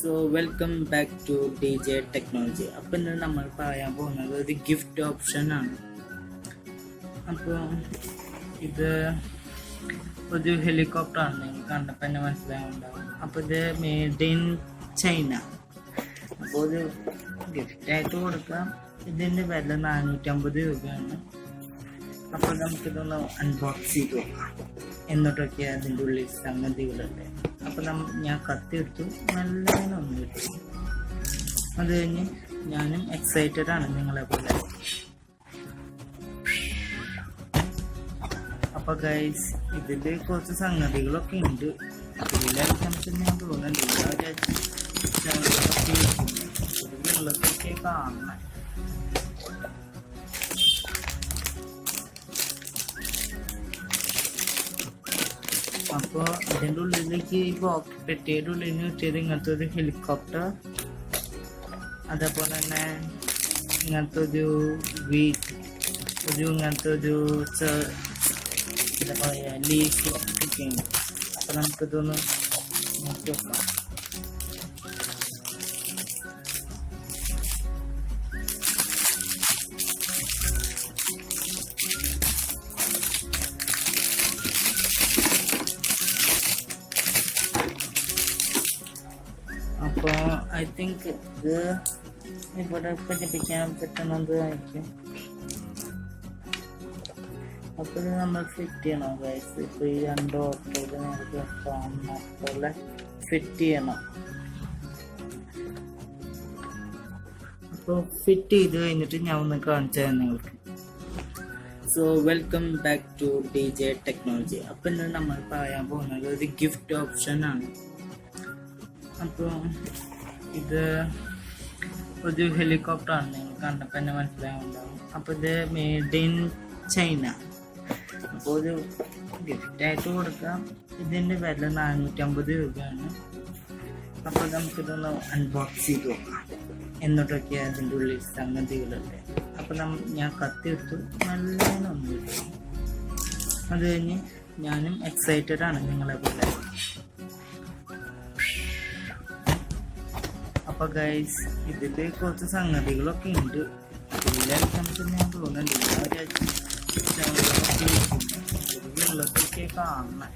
So welcome back to DJ technology. അപ്പം ഇന്ന് നമ്മൾ പറയാൻ പോകുന്നത് ഒരു ഗിഫ്റ്റ് ഓപ്ഷനാണ്. അപ്പോൾ ഇത് ഒരു ഹെലികോപ്റ്ററാണ്, നിങ്ങൾ കണ്ടപ്പോൾ തന്നെ മനസ്സിലാവുണ്ടാവും. അപ്പോൾ ഇത് മെയ്ഡ് ഇൻ ചൈന. അപ്പോൾ ഒരു ഗിഫ്റ്റായിട്ട് കൊടുക്കാം. ഇതിൻ്റെ വില 450 രൂപയാണ്. അപ്പോൾ നമുക്കിതൊന്ന് അൺബോക്സ് ചെയ്ത് നോക്കാം എന്നിട്ടൊക്കെയാണ് അതിൻ്റെ ഉള്ളിൽ സംഗതികളുണ്ട്. അപ്പോൾ ഞാൻ കത്തിയെടുത്തു, നല്ലതിനെ ഒന്ന് കിട്ടും. അത് കഴിഞ്ഞ് ഞാനും എക്സൈറ്റഡ് ആണ് നിങ്ങളെ പോലെ. അപ്പോൾ ഗൈസ്, ഇതിൽ കുറച്ച് സംഗതികളൊക്കെ ഉണ്ട്. ഇതിലെ ഐറ്റംസ് ഞാൻ തോന്നുന്നുണ്ട് വെള്ളത്തൊക്കെ കാണണം. അപ്പോൾ ഇതിൻ്റെ ഉള്ളിലേക്ക് ഈ പെട്ടിയുടെ ഉള്ളിൽ നിന്ന് കിട്ടിയത് ഇങ്ങനത്തെ ഒരു ഹെലികോപ്റ്റർ, അതേപോലെ തന്നെ ഇങ്ങനത്തെ ഒരു ഇങ്ങനത്തെ ഒരു എന്താ പറയുക ലീഫ് ഒക്കെയുണ്ട്. അപ്പോൾ നമുക്കിതൊന്ന് നോക്കി വെക്കാം. അപ്പോൾ ഐ തിങ്ക് ഇത് ഇവിടെ പഠിപ്പിക്കാൻ പറ്റുന്നതായിരിക്കും. അപ്പോൾ ഇത് നമ്മൾ ഫിറ്റ് ചെയ്യണം ഗൈസ്. ഇപ്പോൾ ഈ 2 ഓട്ടോയിൽ നമുക്ക് പോലെ ഫിറ്റ് ചെയ്യണം. അപ്പോൾ ഫിറ്റ് ചെയ്ത് കഴിഞ്ഞിട്ട് ഞാൻ ഒന്ന് കാണിച്ചു തരാം നിങ്ങൾക്ക്. So welcome back to DJ technology. അപ്പോൾ ഇന്ന് നമ്മൾ പറയാൻ പോകുന്നത് ഒരു ഗിഫ്റ്റ് ഓപ്ഷനാണ്. അപ്പോൾ ഇത് ഒരു ഹെലികോപ്റ്ററാണ്, നിങ്ങൾ കണ്ടപ്പോൾ തന്നെ മനസ്സിലാവുണ്ടാവും. അപ്പോൾ ഇത് മെയ്ഡ് ഇൻ ചൈന. അപ്പോൾ ഒരു ഗിഫ്റ്റായിട്ട് കൊടുക്കാം. ഇതിൻ്റെ വില 450 രൂപയാണ്. അപ്പോൾ നമുക്കിതൊന്ന് അൺബോക്സ് ചെയ്ത് നോക്കാം എന്നിട്ടൊക്കെയാണ് അതിൻ്റെ ഉള്ളിൽ സംഗതികളുണ്ട്. അപ്പോൾ ഞാൻ കത്തിയെടുത്തു, നല്ലതിനെ ഒന്ന് കിട്ടും. അത് കഴിഞ്ഞ് ഞാനും എക്സൈറ്റഡ് ആണ് നിങ്ങളെ പോലെ. അപ്പോൾ ഗൈസ്, ഇതിൽ കുറച്ച് സംഗതികളൊക്കെ ഉണ്ട്. ഇതിലെ ഐറ്റംസ് ഞാൻ തോന്നുന്നുണ്ട് വെള്ളത്തൊക്കെ കാണണം.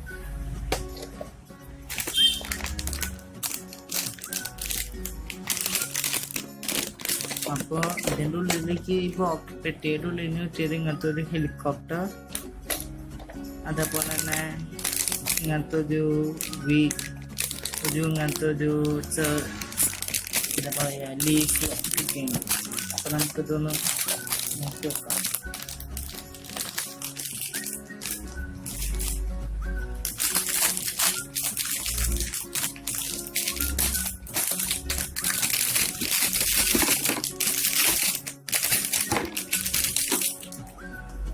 അപ്പോൾ ഇതിൻ്റെ ഉള്ളിലേക്ക് ഈ പെട്ടിയുടെ ഉള്ളിൽ നിന്ന് കിട്ടിയത് ഇങ്ങനത്തെ ഒരു ഹെലികോപ്റ്റർ, അതേപോലെ തന്നെ ഇങ്ങനത്തെ ഒരു ഇങ്ങനത്തെ ഒരു എന്താ പറയുക ലീഫ് ഒക്കെയുണ്ട്. അപ്പോൾ നമുക്കിതൊന്ന് നോക്കി വെക്കാം.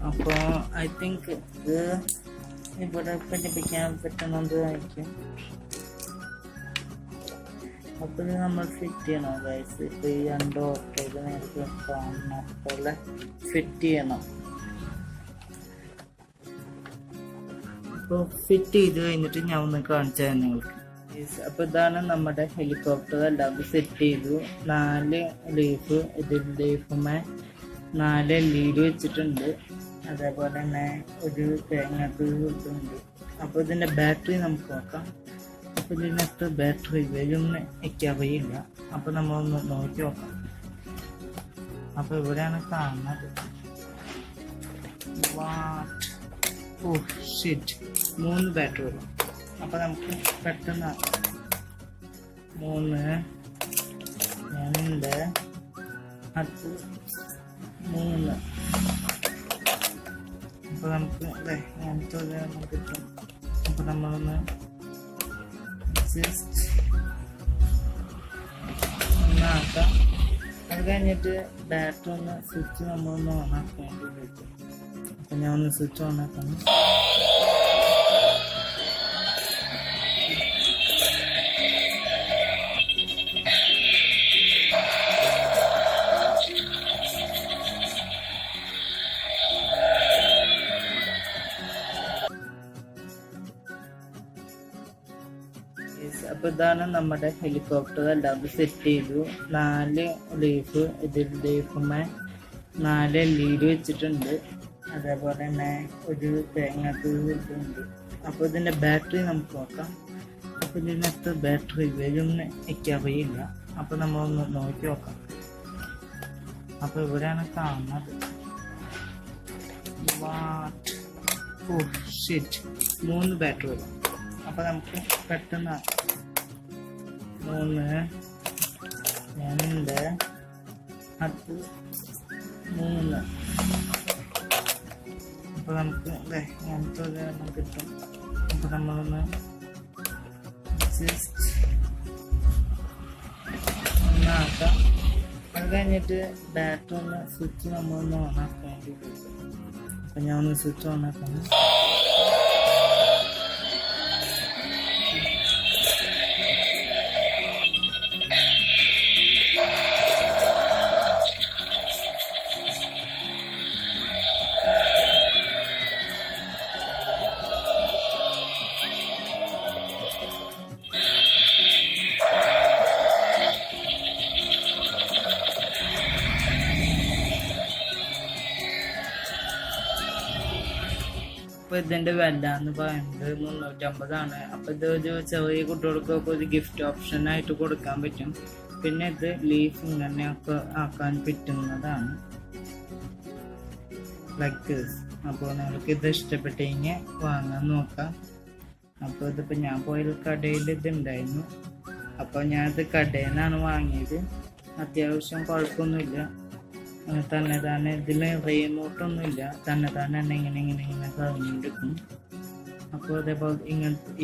അപ്പോൾ ഐ തിങ്ക് ഇത് ഇവിടെ പഠിപ്പിക്കാൻ പറ്റുന്നതായിരിക്കും. അപ്പോൾ ഇത് നമ്മൾ ഫിറ്റ് ചെയ്യണം ഗൈസ്. ഇപ്പോൾ ഈ 2 ഓട്ടോയിൽ നേരത്തെ കാണുന്ന പോലെ ഫിറ്റ് ചെയ്യണം. അപ്പോൾ ഫിറ്റ് ചെയ്ത് കഴിഞ്ഞിട്ട് ഞാൻ ഒന്ന് കാണിച്ചു തരാം നിങ്ങൾക്ക്. അപ്പോൾ ഇതാണ് നമ്മുടെ ഹെലികോപ്റ്റർ. എല്ലാം സെറ്റ് ചെയ്തു. 4 ലീഫ്, ഇതിൽ ലീഫുമേ 4 LED വെച്ചിട്ടുണ്ട്. അതേപോലെ തന്നെ ഒരു തേങ്ങാത്ത ഇതുണ്ട്. അപ്പോൾ ഇതിൻ്റെ ബാറ്ററി നമുക്ക് നോക്കാം. അപ്പോൾ ഇതിനകത്ത് ബാറ്ററി ഇവയൊന്നും വയ്ക്കാൻ വയ്യില്ല. അപ്പോൾ നമ്മളൊന്ന് നോക്കി നോക്കാം. അപ്പോൾ ഇവിടെയാണ് കാണുന്നത്. ഓ ഷിറ്റ്, 3 ബാറ്ററി വരും. അപ്പോൾ നമുക്ക് പെട്ടെന്ന് 3 2 അടുത്ത് 3. അപ്പോൾ നമുക്ക് അങ്ങനത്തെ നമുക്ക് കിട്ടും. അപ്പോൾ നമ്മളൊന്ന് ജസ്റ്റ് ഒന്നാക്കാം. അത് കഴിഞ്ഞിട്ട് ബാറ്ററി ഒന്ന് സ്വിച്ച് നമ്മളൊന്ന് ഓണാക്കേണ്ടി വരും. അപ്പം ഞാൻ ഒന്ന് സ്വിച്ച് ഓണാക്കണം. അപ്പോൾ ഇതാണ് നമ്മുടെ ഹെലികോപ്റ്റർ എല്ലാം സെറ്റ് ചെയ്തു. 4 ലീഫ്, ഇതിൽ ലീഫുമേ 4 LED വെച്ചിട്ടുണ്ട്. അതേപോലെ തന്നെ ഒരു തേങ്ങാത്ത ഇതുണ്ട്. അപ്പോൾ ഇതിൻ്റെ ബാറ്ററി നമുക്ക് നോക്കാം. അപ്പോൾ ഇതിനകത്ത് ബാറ്ററി വരുമെന്ന് എനിക്കറിയില്ല. അപ്പോൾ നമ്മളൊന്ന് നോക്കി നോക്കാം. അപ്പോൾ ഇവിടെയാണ് കാണുന്നത്. 3 ബാറ്ററി വരും. അപ്പോൾ നമുക്ക് പെട്ടെന്ന് 3, 2, 3. അപ്പോൾ നമുക്ക് ഇങ്ങനത്തെ ഒരെണ്ണം കിട്ടും. അപ്പോൾ നമ്മളൊന്ന് ജസ്റ്റ് ഒന്നാക്കാം. അത് കഴിഞ്ഞിട്ട് ബാറ്ററി ഒന്ന് സ്വിച്ച് നമ്മളൊന്ന് ഓണാക്കാൻ വേണ്ടി കിട്ടും. അപ്പം ഞാൻ ഒന്ന് സ്വിച്ച് ഓണാക്കുന്നു. അപ്പോൾ ഇതിൻ്റെ വില എന്ന് പറയുന്നത് 350 ആണ്. അപ്പോൾ ഇത് ഒരു ചെറിയ കുട്ടികൾക്കൊക്കെ ഒരു ഗിഫ്റ്റ് ഓപ്ഷനായിട്ട് കൊടുക്കാൻ പറ്റും. പിന്നെ ഇത് ലീഫ് ഇങ്ങനെയൊക്കെ ആക്കാൻ പറ്റുന്നതാണ്, ലൈക്ക് ദിസ്. അപ്പോൾ നിങ്ങൾക്ക് ഇത് ഇഷ്ടപ്പെട്ടെങ്കിൽ വാങ്ങാൻ നോക്കാം. അപ്പോൾ ഇതിപ്പോൾ ഞാൻ പോയ കടയിൽ ഇതുണ്ടായിരുന്നു. അപ്പോൾ ഞാനിത് കടയിൽ നിന്നാണ് വാങ്ങിയത്. അത്യാവശ്യം കുഴപ്പമൊന്നുമില്ല. തന്നെ ഇതിൽ റിമോട്ടൊന്നുമില്ല. തന്നെ ഇങ്ങനെ കറങ്ങിയെടുക്കും. അപ്പോൾ അതേപോലെ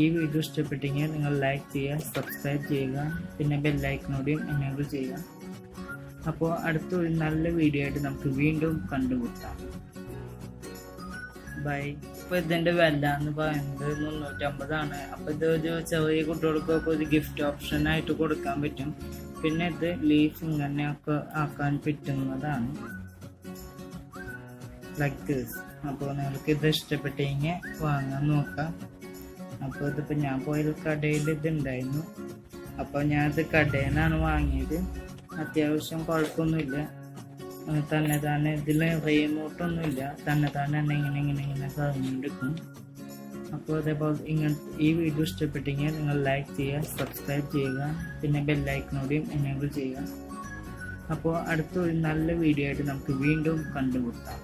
ഈ വീഡിയോ ഇഷ്ടപ്പെട്ടെങ്കിൽ നിങ്ങൾ ലൈക്ക് ചെയ്യുക, സബ്സ്ക്രൈബ് ചെയ്യുക, പിന്നെ ബെല്ലൈക്കനോടെയും എനേബിൾ ചെയ്യുക. അപ്പോൾ അടുത്തൊരു നല്ല വീഡിയോ ആയിട്ട് നമുക്ക് വീണ്ടും കണ്ടുമുട്ടാം. ബൈ. ഇപ്പോൾ ഇതിൻ്റെ വില എന്ന് പറയുന്നത് 350 ആണ്. അപ്പോൾ ഇത് ഒരു ചെറിയ കുട്ടികൾക്കൊക്കെ ഒരു ഗിഫ്റ്റ് ഓപ്ഷനായിട്ട് കൊടുക്കാൻ പറ്റും. പിന്നെ ഇത് ലീഫ് ഇങ്ങനെയൊക്കെ ആക്കാൻ പറ്റുന്നതാണ്, ലൈക്ക് ദിസ്. അപ്പോൾ നിങ്ങൾക്ക് ഇത് ഇഷ്ടപ്പെട്ടെങ്കിൽ വാങ്ങാൻ നോക്കാം. അപ്പോൾ ഇതിപ്പോൾ ഞാൻ പോയ കടയിൽ ഇതുണ്ടായിരുന്നു. അപ്പോൾ ഞാനിത് കടയിൽ നിന്നാണ് വാങ്ങിയത്. അത്യാവശ്യം കുഴപ്പമൊന്നുമില്ല. തന്നെ ഇതിൽ റിമോട്ടൊന്നുമില്ല. തന്നെ ഇങ്ങനെ കറങ്ങിയെടുക്കും. അപ്പോൾ അതേപോലെ ഈ വീഡിയോ ഇഷ്ടപ്പെട്ടെങ്കിൽ നിങ്ങൾ ലൈക്ക് ചെയ്യുക, സബ്സ്ക്രൈബ് ചെയ്യുക, പിന്നെ ബെല്ലൈക്കനോടെയും എനേബിൾ ചെയ്യുക. അപ്പോൾ അടുത്തൊരു നല്ല വീഡിയോ ആയിട്ട് നമുക്ക് വീണ്ടും കണ്ടുമുട്ടാം.